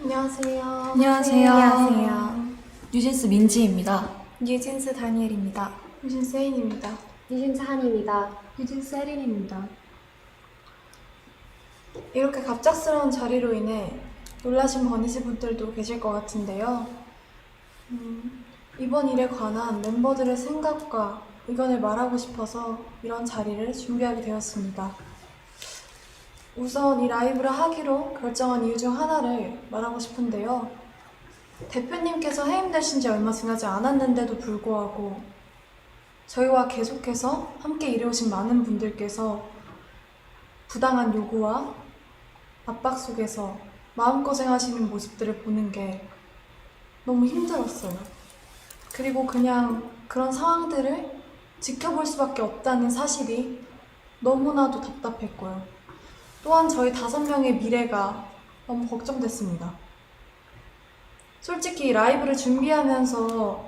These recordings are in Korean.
안녕하세요. 안녕하세요. 안녕하세요. 뉴진스 민지입니다. 뉴진스 다니엘입니다. 뉴진스 혜인입니다. 유진스 한입니다. 뉴진스 혜린입니다. 이렇게 갑작스러운 자리로 인해 놀라신 버니즈 분들도 계실 것 같은데요. 이번 일에 관한 멤버들의 생각과 의견을 말하고 싶어서 이런 자리를 준비하게 되었습니다. 우선 이 라이브를 하기로 결정한 이유 중 하나를 말하고 싶은데요. 대표님께서 해임되신 지 얼마 지나지 않았는데도 불구하고 저희와 계속해서 함께 일해오신 많은 분들께서 부당한 요구와 압박 속에서 마음고생하시는 모습들을 보는 게 너무 힘들었어요. 그리고 그냥 그런 상황들을 지켜볼 수밖에 없다는 사실이 너무나도 답답했고요. 또한 저희 5명의 미래가 너무 걱정됐습니다. 솔직히 이 라이브를 준비하면서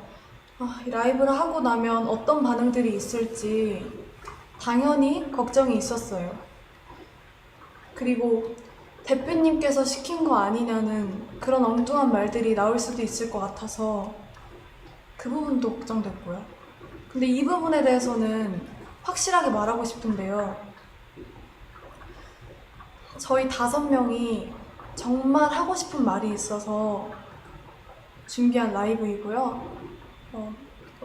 이 라이브를 하고 나면 어떤 반응들이 있을지 당연히 걱정이 있었어요. 그리고 대표님께서 시킨 거 아니냐는 그런 엉뚱한 말들이 나올 수도 있을 것 같아서 그 부분도 걱정됐고요. 근데 이 부분에 대해서는 확실하게 말하고 싶은데요. 저희 5명이 정말 하고 싶은 말이 있어서 준비한 라이브이고요.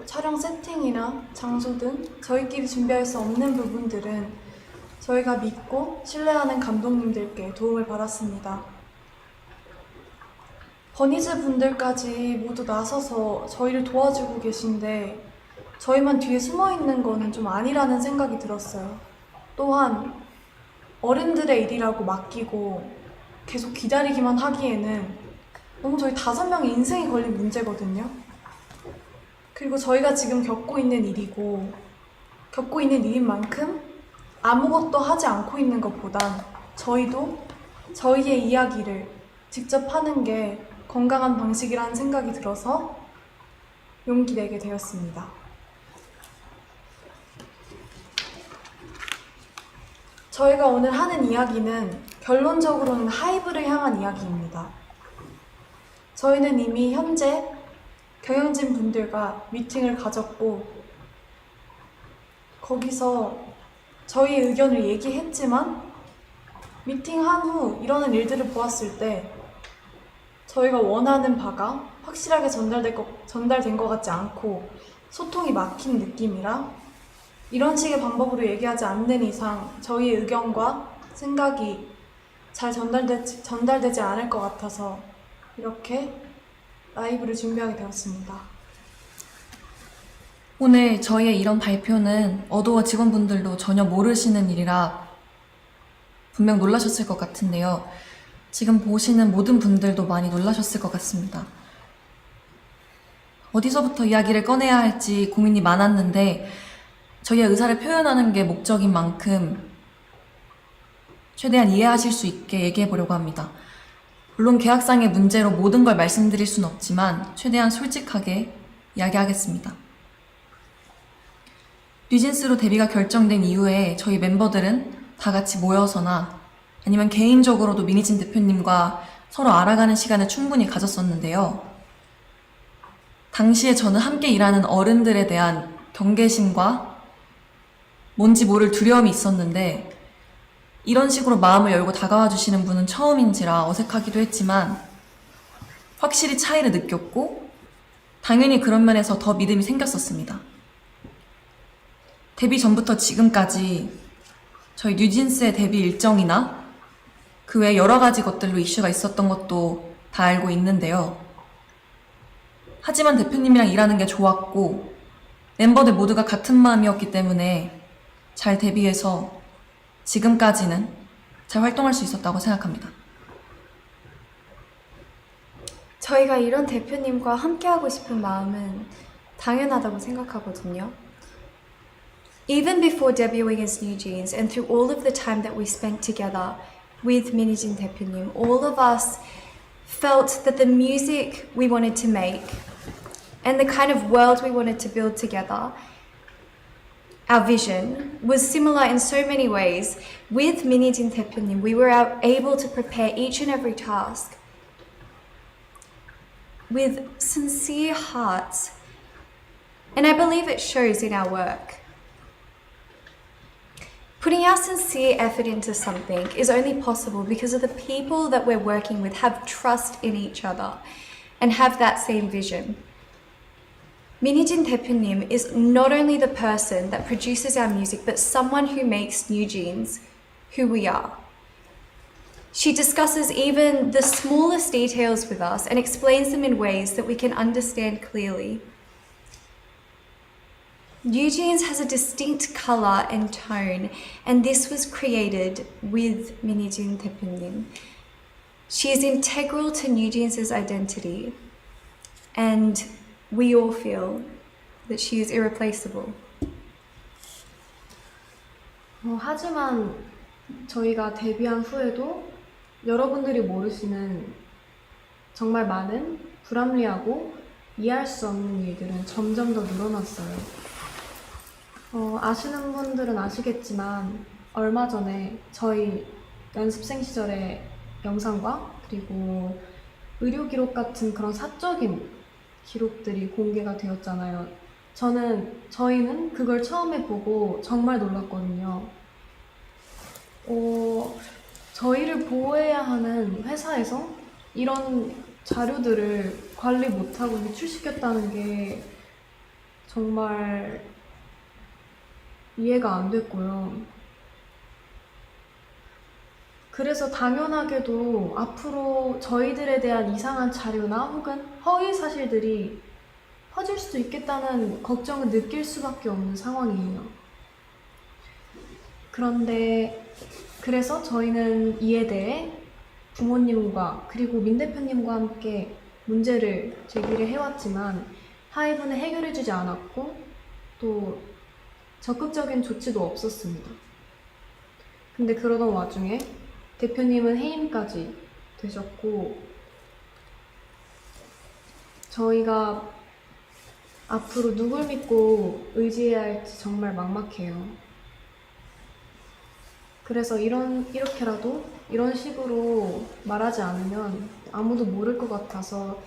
촬영 세팅이나 장소 등 저희끼리 준비할 수 없는 부분들은 저희가 믿고 신뢰하는 감독님들께 도움을 받았습니다. 버니즈 분들까지 모두 나서서 저희를 도와주고 계신데 저희만 뒤에 숨어 있는 거는 좀 아니라는 생각이 들었어요. 또한 어른들의 일이라고 맡기고 계속 기다리기만 하기에는 너무 저희 5명의 인생이 걸린 문제거든요. 그리고 저희가 지금 겪고 있는 일이고 겪고 있는 일인 만큼 아무것도 하지 않고 있는 것보단 저희도 저희의 이야기를 직접 하는 게 건강한 방식이라는 생각이 들어서 용기 내게 되었습니다. 저희가 오늘 하는 이야기는 결론적으로는 하이브를 향한 이야기입니다. 저희는 이미 현재 경영진 분들과 미팅을 가졌고 거기서 저희의 의견을 얘기했지만 미팅한 후 일어난 일들을 보았을 때 저희가 원하는 바가 확실하게 전달된 것 같지 않고 소통이 막힌 느낌이라 이런 식의 방법으로 얘기하지 않는 이상 저희의 의견과 생각이 잘 전달되지 않을 것 같아서 이렇게 라이브를 준비하게 되었습니다. 오늘 저희의 이런 발표는 어도어 직원분들도 전혀 모르시는 일이라 분명 놀라셨을 것 같은데요. 지금 보시는 모든 분들도 많이 놀라셨을 것 같습니다. 어디서부터 이야기를 꺼내야 할지 고민이 많았는데 저희의 의사를 표현하는 게 목적인 만큼 최대한 이해하실 수 있게 얘기해 보려고 합니다. 물론 계약상의 문제로 모든 걸 말씀드릴 수는 없지만 최대한 솔직하게 이야기하겠습니다. 뉴진스로 데뷔가 결정된 이후에 저희 멤버들은 다 같이 모여서나 아니면 개인적으로도 미니진 대표님과 서로 알아가는 시간을 충분히 가졌었는데요. 당시에 저는 함께 일하는 어른들에 대한 경계심과 뭔지 모를 두려움이 있었는데 이런 식으로 마음을 열고 다가와 주시는 분은 처음인지라 어색하기도 했지만 확실히 차이를 느꼈고 당연히 그런 면에서 더 믿음이 생겼었습니다. 데뷔 전부터 지금까지 저희 뉴진스의 데뷔 일정이나 그 외 여러 가지 것들로 이슈가 있었던 것도 다 알고 있는데요. 하지만 대표님이랑 일하는 게 좋았고 멤버들 모두가 같은 마음이었기 때문에 잘 데뷔해서 지금까지는 잘 활동할 수 있었다고 생각합니다. 저희가 이런 대표님과 함께하고 싶은 마음은 당연하다고 생각하거든요. Even before debuting as New Jeans and through all of the time that we spent together with 민희진 대표님, all of us felt that the music we wanted to make and the kind of world we wanted to build together, our vision was similar in so many ways. With 민희진 대표님, we were able to prepare each and every task with sincere hearts. And I believe it shows in our work. Putting our sincere effort into something is only possible because of the people that we're working with have trust in each other and have that same vision. Minijin 대표님 is not only the person that produces our music, but someone who makes New Jeans who we are. She discusses even the smallest details with us and explains them in ways that we can understand clearly. New Jeans has a distinct colour and tone, and this was created with Minijin 대표님. She is integral to New Jeans' identity, and we all feel that she is irreplaceable. 하지만 저희가 데뷔한 후에도 여러분들이 모르시는 정말 많은 불합리하고 이해할 수 없는 일들은 점점 더 늘어났어요. 아시는 분들은 아시겠지만 얼마 전에 저희 연습생 시절의 영상과 그리고 의료 기록 같은 그런 사적인 기록들이 공개가 되었잖아요. 저희는 그걸 처음에 보고 정말 놀랐거든요. 저희를 보호해야 하는 회사에서 이런 자료들을 관리 못하고 유출시켰다는 게 정말 이해가 안 됐고요. 그래서 당연하게도 앞으로 저희들에 대한 이상한 자료나 혹은 허위 사실들이 퍼질 수도 있겠다는 걱정을 느낄 수밖에 없는 상황이에요. 그래서 저희는 이에 대해 부모님과 그리고 민 대표님과 함께 문제를 제기를 해왔지만 하이브는 해결해주지 않았고 또 적극적인 조치도 없었습니다. 근데 그러던 와중에 대표님은 해임까지 되셨고 저희가 앞으로 누굴 믿고 의지해야 할지 정말 막막해요. 그래서 이렇게라도 이런 식으로 말하지 않으면 아무도 모를 것 같아서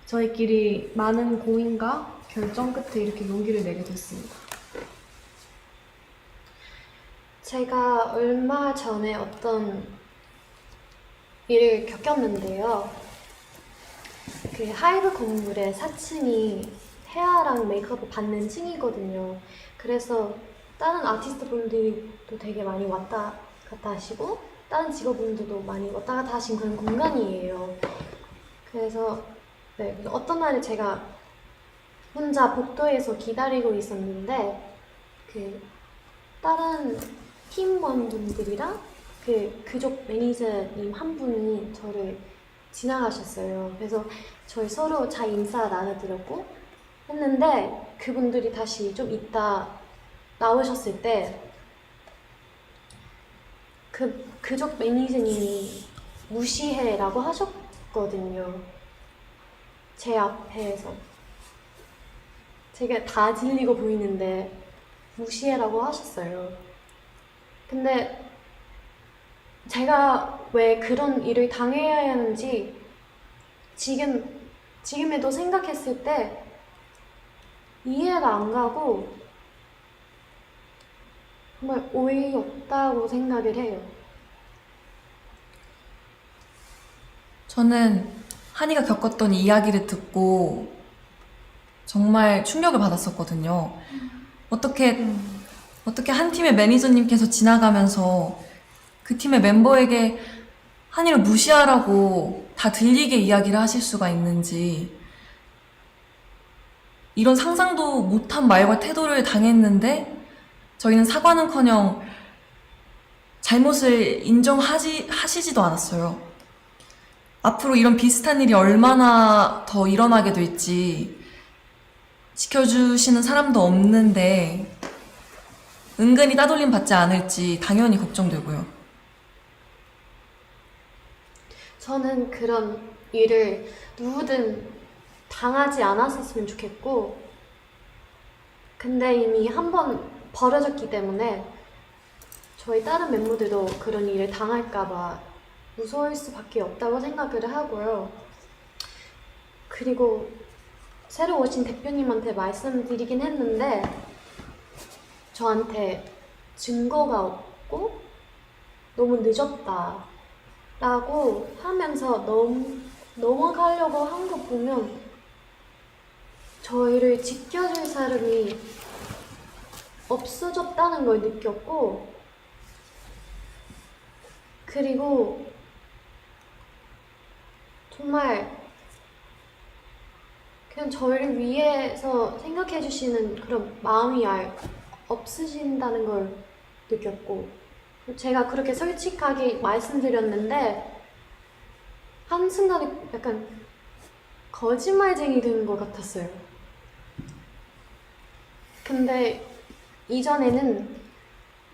저희끼리 많은 고민과 결정 끝에 이렇게 용기를 내게 됐습니다. 제가 얼마 전에 어떤 일을 겪었는데요. 그 하이브 건물의 4층이 헤어랑 메이크업을 받는 층이거든요. 그래서 다른 아티스트 분들도 되게 많이 왔다 갔다 하시고 다른 직업분들도 많이 왔다 갔다 하신 그런 공간이에요. 그래서 어떤 날에 제가 혼자 복도에서 기다리고 있었는데 그 다른 팀원분들이랑 그 그쪽 매니저님 한 분이 저를 지나가셨어요. 그래서 저희 서로 잘 인사 나눠드렸고 했는데 그분들이 다시 좀 이따 나오셨을 때 그쪽 매니저님이 무시해라고 하셨거든요. 제 앞에서 제가 다 들리고 보이는데 무시해라고 하셨어요. 근데 제가 왜 그런 일을 당해야 하는지 지금에도 생각했을 때 이해가 안 가고 정말 어이없다고 생각을 해요. 저는 한이가 겪었던 이야기를 듣고 정말 충격을 받았었거든요. 어떻게 한 팀의 매니저님께서 지나가면서 그 팀의 멤버에게 한이를 무시하라고 다 들리게 이야기를 하실 수가 있는지, 이런 상상도 못한 말과 태도를 당했는데 저희는 사과는커녕 잘못을 하시지도 않았어요. 앞으로 이런 비슷한 일이 얼마나 더 일어나게 될지 지켜주시는 사람도 없는데 은근히 따돌림 받지 않을지 당연히 걱정되고요. 저는 그런 일을 누구든 당하지 않았었으면 좋겠고, 근데 이미 한번 벌어졌기 때문에 저희 다른 멤버들도 그런 일을 당할까봐 무서울 수밖에 없다고 생각을 하고요. 그리고 새로 오신 대표님한테 말씀드리긴 했는데 저한테 증거가 없고 너무 늦었다 라고 하면서 넘어가려고 한 거 보면 저희를 지켜줄 사람이 없어졌다는 걸 느꼈고, 그리고 정말 그냥 저희를 위해서 생각해 주시는 그런 마음이 없으신다는 걸 느꼈고, 제가 그렇게 솔직하게 말씀드렸는데 한순간에 약간 거짓말쟁이 되는 것 같았어요. 근데 이전에는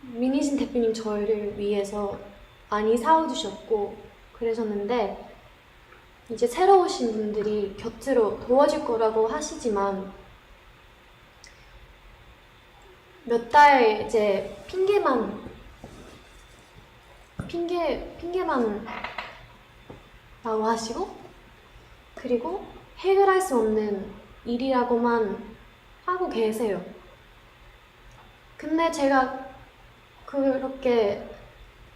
민희진 대표님 저희를 위해서 많이 사와주셨고 그러셨는데, 이제 새로 오신 분들이 곁으로 도와줄 거라고 하시지만 몇 달 이제 핑계만 라고 하시고, 그리고 해결할 수 없는 일이라고만 하고 계세요. 근데 제가 그렇게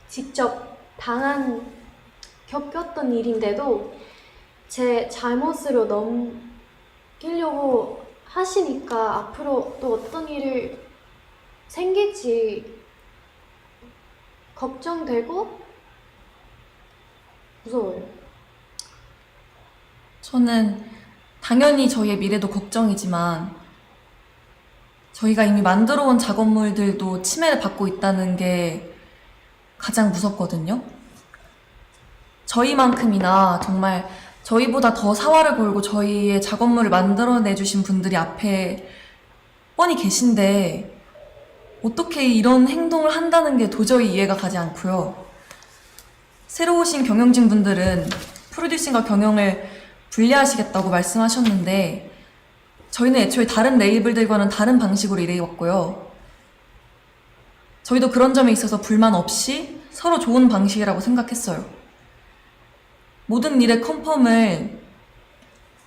직접 겪었던 일인데도 제 잘못으로 넘기려고 하시니까 앞으로 또 어떤 일을 생길지 걱정되고 무서워요. 저는 당연히 저희의 미래도 걱정이지만 저희가 이미 만들어 온 작업물들도 침해를 받고 있다는 게 가장 무섭거든요. 저희만큼이나 정말 저희보다 더 사활을 걸고 저희의 작업물을 만들어내주신 분들이 앞에 뻔히 계신데 어떻게 이런 행동을 한다는 게 도저히 이해가 가지 않고요. 새로 오신 경영진 분들은 프로듀싱과 경영을 분리하시겠다고 말씀하셨는데 저희는 애초에 다른 레이블들과는 다른 방식으로 일해왔고요. 저희도 그런 점에 있어서 불만 없이 서로 좋은 방식이라고 생각했어요. 모든 일의 컨펌을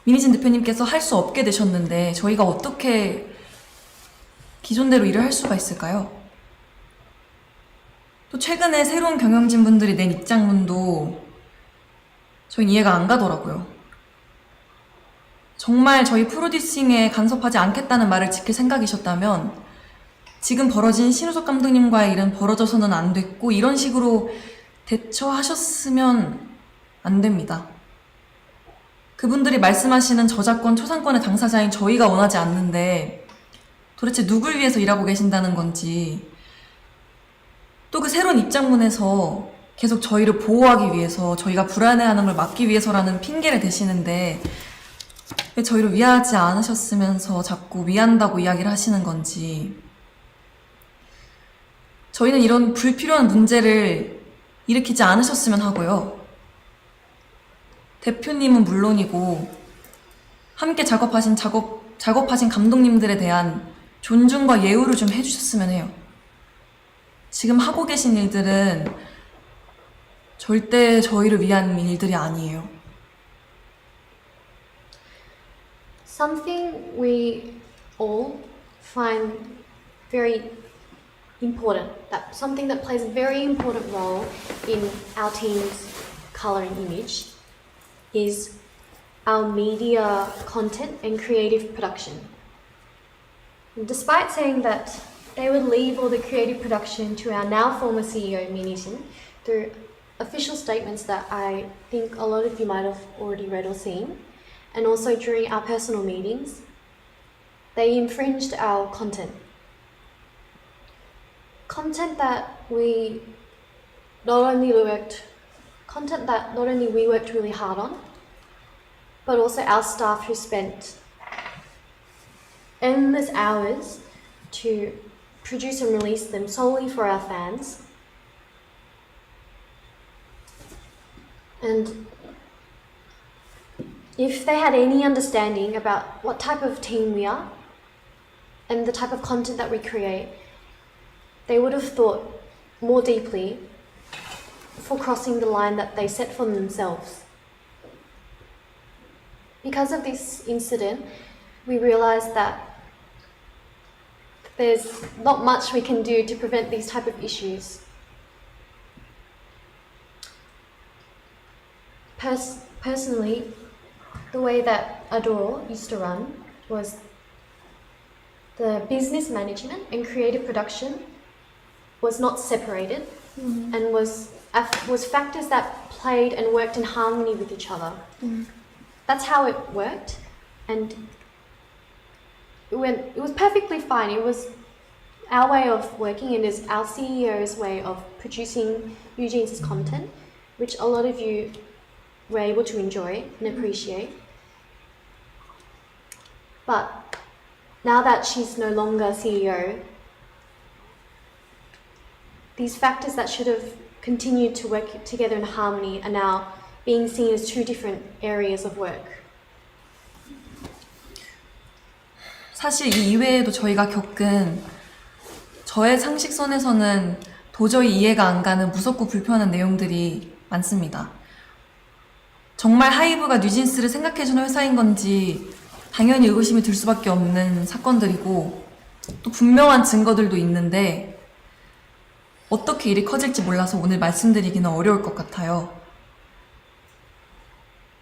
민희진 대표님께서 할 수 없게 되셨는데 저희가 어떻게 기존대로 일을 할 수가 있을까요? 또 최근에 새로운 경영진 분들이 낸 입장문도 저희 이해가 안 가더라고요. 정말 저희 프로듀싱에 간섭하지 않겠다는 말을 지킬 생각이셨다면 지금 벌어진 신우석 감독님과의 일은 벌어져서는 안 됐고 이런 식으로 대처하셨으면 안 됩니다. 그분들이 말씀하시는 저작권, 초상권의 당사자인 저희가 원하지 않는데 도대체 누굴 위해서 일하고 계신다는 건지, 또 그 새로운 입장문에서 계속 저희를 보호하기 위해서, 저희가 불안해하는 걸 막기 위해서라는 핑계를 대시는데 왜 저희를 위하지 않으셨으면서 자꾸 위한다고 이야기를 하시는 건지. 저희는 이런 불필요한 문제를 일으키지 않으셨으면 하고요. 대표님은 물론이고 함께 작업하신 감독님들에 대한 존중과 예우를 좀 해주셨으면 해요. 지금 하고 계신 일들은 절대 저희를 위한 일들이 아니에요. Something we all find very important, something that plays a very important role in our team's color and image is our media content and creative production. And despite saying that they would leave all the creative production to our now former CEO, Minijin, through official statements that I think a lot of you might have already read or seen, and also during our personal meetings, they infringed our content. Content that not only we worked really hard on, but also our staff who spent endless hours to produce and release them solely for our fans. And if they had any understanding about what type of team we are and the type of content that we create, they would have thought more deeply before crossing the line that they set for themselves. because of this incident, we realized that there's not much we can do to prevent these type of issues. Personally, the way that Adore used to run was the business management and creative production was not separated and was factors that played and worked in harmony with each other. That's how it worked, and it was perfectly fine. It was our way of working, and is our CEO's way of producing Eugene's content, which a lot of you were able to enjoy and appreciate. But now that she's no longer CEO, these factors that should have continued to work together in harmony are now being seen as two different areas of work. 사실 이 이외에도 저희가 겪은 저의 상식선에서는 도저히 이해가 안 가는 무섭고 불편한 내용들이 많습니다. 정말 하이브가 뉴진스를 생각해주는 회사인 건지 당연히 의구심이 들 수밖에 없는 사건들이고 또 분명한 증거들도 있는데 어떻게 일이 커질지 몰라서 오늘 말씀드리기는 어려울 것 같아요.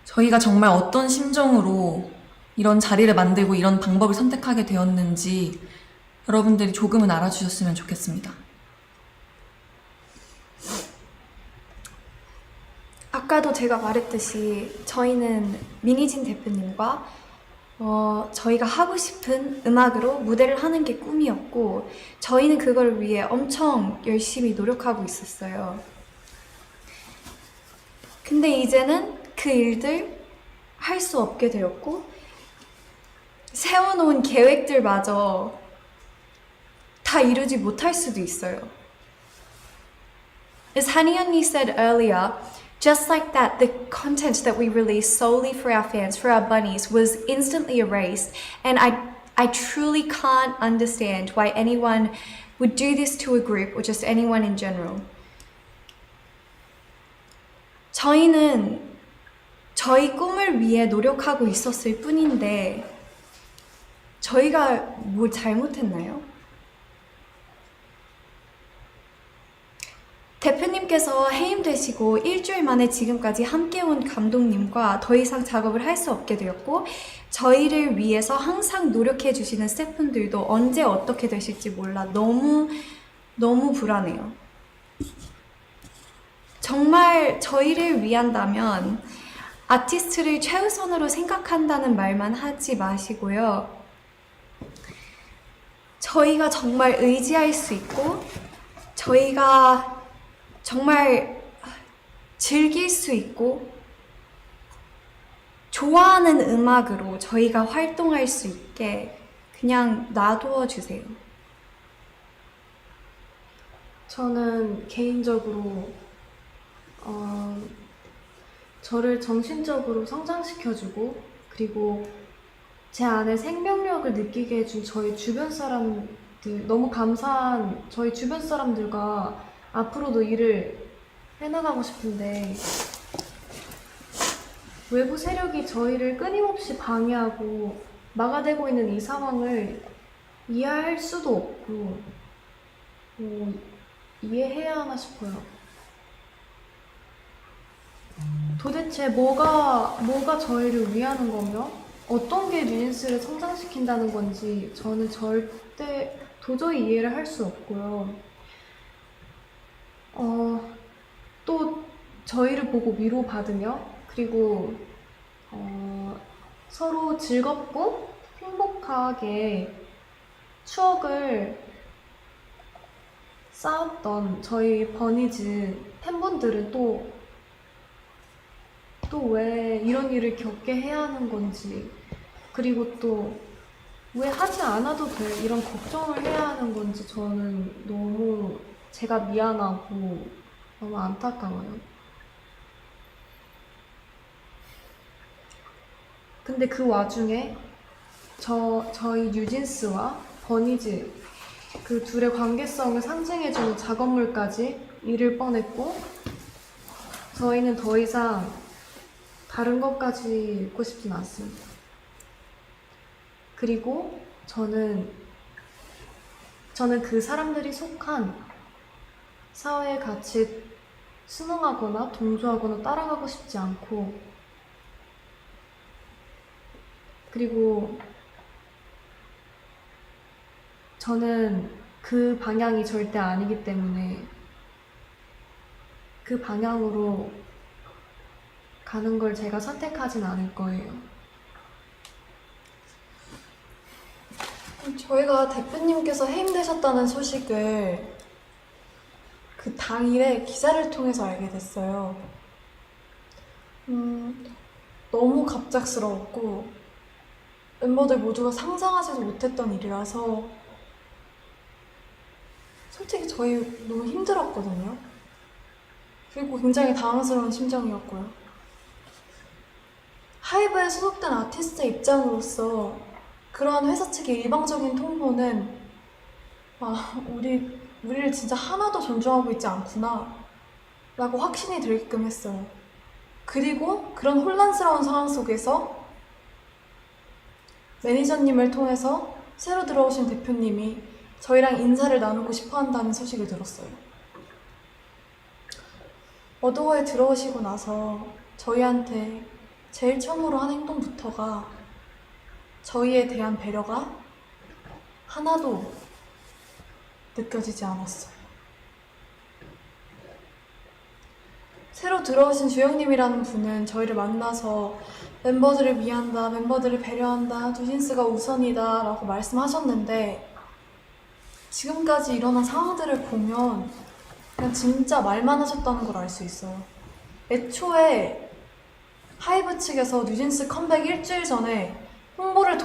저희가 정말 어떤 심정으로 이런 자리를 만들고 이런 방법을 선택하게 되었는지 여러분들이 조금은 알아주셨으면 좋겠습니다. 아까도 제가 말했듯이 저희는 미니진 대표님과 저희가 하고 싶은 음악으로 무대를 하는 게 꿈이었고 저희는 그걸 위해 엄청 열심히 노력하고 있었어요. 근데 이제는 그 일들 할 수 없게 되었고 세워놓은 계획들마저 다 이루지 못할 수도 있어요. As Hani 언니 said earlier, just like that, the content that we released solely for our fans, for our bunnies, was instantly erased. And I truly can't understand why anyone would do this to a group or just anyone in general. 저희는 저희 꿈을 위해 노력하고 있었을 뿐인데 저희가 뭘 잘못했나요? 대표님께서 해임되시고 일주일 만에 지금까지 함께 온 감독님과 더 이상 작업을 할 수 없게 되었고 저희를 위해서 항상 노력해 주시는 스태프분들도 언제 어떻게 되실지 몰라 너무 불안해요. 정말 저희를 위한다면 아티스트를 최우선으로 생각한다는 말만 하지 마시고요. 저희가 정말 의지할 수 있고 저희가 정말 즐길 수 있고 좋아하는 음악으로 저희가 활동할 수 있게 그냥 놔두어 주세요. 저는 개인적으로 저를 정신적으로 성장시켜주고 그리고 제 안에 생명력을 느끼게 해준 저희 주변 사람들 너무 감사한 저희 주변 사람들과 앞으로도 일을 해나가고 싶은데 외부 세력이 저희를 끊임없이 방해하고 막아대고 있는 이 상황을 이해할 수도 없고 이해해야 하나 싶어요. 도대체 뭐가 저희를 위하는 거며 어떤 게 뉴진스를 성장시킨다는 건지 저는 절대 도저히 이해를 할 수 없고요. 또 저희를 보고 위로받으며 그리고 서로 즐겁고 행복하게 추억을 쌓았던 저희 버니즈 팬분들은 또 왜 이런 일을 겪게 해야 하는 건지 그리고 또 왜 하지 않아도 돼 이런 걱정을 해야 하는 건지 저는 너무 제가 미안하고 너무 안타까워요. 근데 그 와중에 저희 뉴진스와 버니즈 그 둘의 관계성을 상징해주는 작업물까지 잃을 뻔했고 저희는 더 이상 다른 것까지 읽고 싶진 않습니다. 그리고 저는 그 사람들이 속한 사회에 같이 순응하거나 동조하거나 따라가고 싶지 않고, 그리고 저는 그 방향이 절대 아니기 때문에 그 방향으로 가는 걸 제가 선택하진 않을 거예요. 저희가 대표님께서 해임되셨다는 소식을 그 당일에 기사를 통해서 알게 됐어요. 너무 갑작스러웠고 멤버들 모두가 상상하지도 못했던 일이라서 솔직히 저희 너무 힘들었거든요. 그리고 굉장히 당황스러운 심정이었고요. 하이브에 소속된 아티스트 입장으로서 그러한 회사 측의 일방적인 통보는 우리를 진짜 하나도 존중하고 있지 않구나 라고 확신이 들게끔 했어요. 그리고 그런 혼란스러운 상황 속에서 매니저님을 통해서 새로 들어오신 대표님이 저희랑 인사를 나누고 싶어 한다는 소식을 들었어요. 어도어에 들어오시고 나서 저희한테 제일 처음으로 한 행동부터가 저희에 대한 배려가 하나도 느껴지지 않았어요. 새로 들어오신 주영님이라는 분은 저희를 만나서 멤버들을 위한다, 멤버들을 배려한다, 뉴진스가 우선이다 라고 말씀하셨는데 지금까지 일어난 상황들을 보면 그냥 진짜 말만 하셨다는 걸 알 수 있어요. 애초에 하이브 측에서 뉴진스 컴백 일주일 전에 홍보를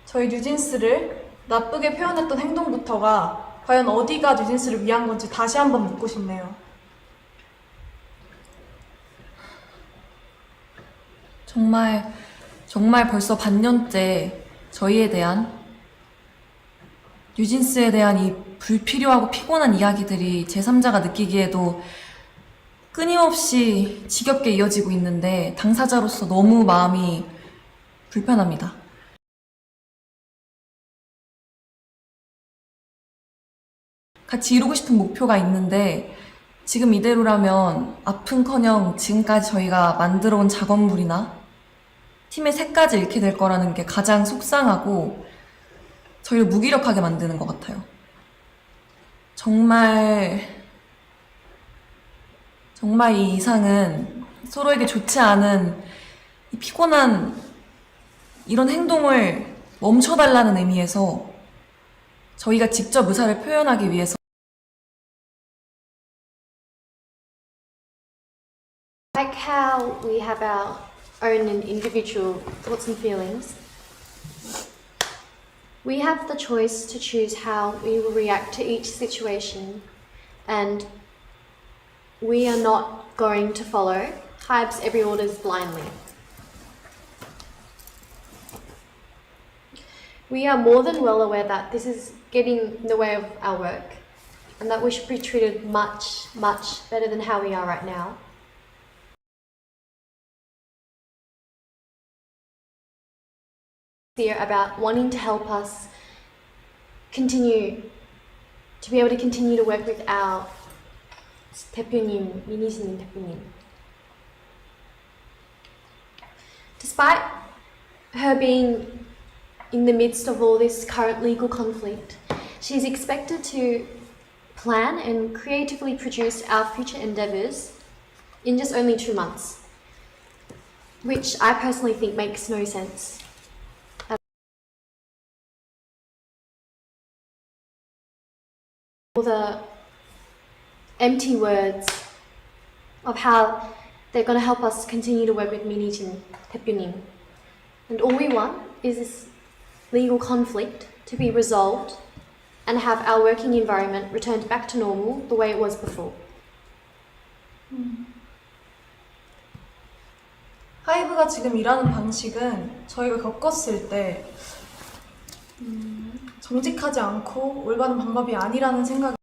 저희 뉴진스를 나쁘게 표현했던 행동부터가 과연 어디가 뉴진스를 위한 건지 다시 한번 묻고 싶네요. 정말 벌써 반년째 저희에 대한, 뉴진스에 대한 이 불필요하고 피곤한 이야기들이 제3자가 느끼기에도 끊임없이 지겹게 이어지고 있는데 당사자로서 너무 마음이 불편합니다. 같이 이루고 싶은 목표가 있는데 지금 이대로라면 아픈커녕 지금까지 저희가 만들어온 작업물이나 팀의 색까지 잃게 될 거라는 게 가장 속상하고 저희를 무기력하게 만드는 것 같아요. 정말 이 이상은 서로에게 좋지 않은 이 피곤한 이런 행동을 멈춰달라는 의미에서 저희가 직접 의사를 표현하기 위해서 Like how we have our own and individual thoughts and feelings, we have the choice to choose how we will react to each situation, and we are not going to follow Hybe's every orders blindly. We are more than well aware that this is getting in the way of our work and that we should be treated much, much better than how we are right now. About wanting to help us continue to be able to continue to work with our 대표님, 민희진 대표님. Despite her being in the midst of all this current legal conflict, she's expected to plan and creatively produce our future endeavours in just only 2 months, which I personally think makes no sense. All the empty words of how they're going to help us continue to work with 민희진 대표님. And all we want is this legal conflict to be resolved and have our working environment returned back to normal the way it was before. 하이브가 지금 일하는 방식은 저희가 겪었을 때 정직하지 않고 올바른 방법이 아니라는 생각이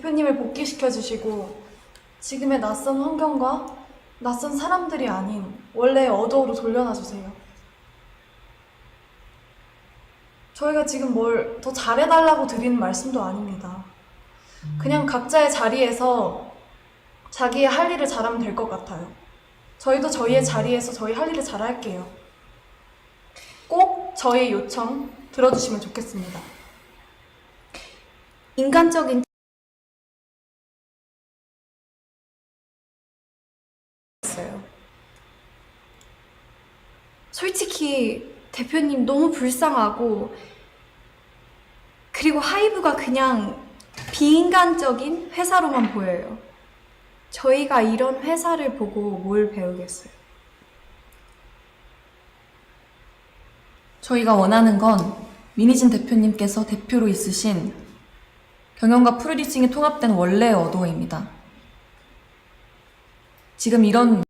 대표님을 복귀시켜 주시고 지금의 낯선 환경과 낯선 사람들이 아닌 원래의 어도어로 돌려놔 주세요. 저희가 지금 뭘 더 잘해달라고 드리는 말씀도 아닙니다. 그냥 각자의 자리에서 자기의 할 일을 잘하면 될 것 같아요. 저희도 저희의 자리에서 저희 할 일을 잘할게요. 꼭 저의 요청 들어주시면 좋겠습니다. 인간적인 있어요. 솔직히 대표님 너무 불쌍하고 그리고 하이브가 그냥 비인간적인 회사로만 보여요. 저희가 이런 회사를 보고 뭘 배우겠어요? 저희가 원하는 건 민희진 대표님께서 대표로 있으신 경영과 프로듀싱이 통합된 원래의 어도어입니다. 지금 이런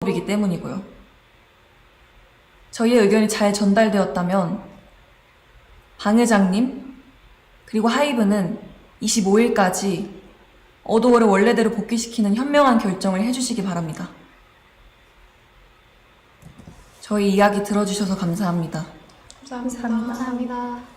이기 때문이고요. 저희의 의견이 잘 전달되었다면 방 회장님 그리고 하이브는 25일까지 어도어를 원래대로 복귀시키는 현명한 결정을 해주시기 바랍니다. 저희 이야기 들어주셔서 감사합니다. 감사합니다. 감사합니다.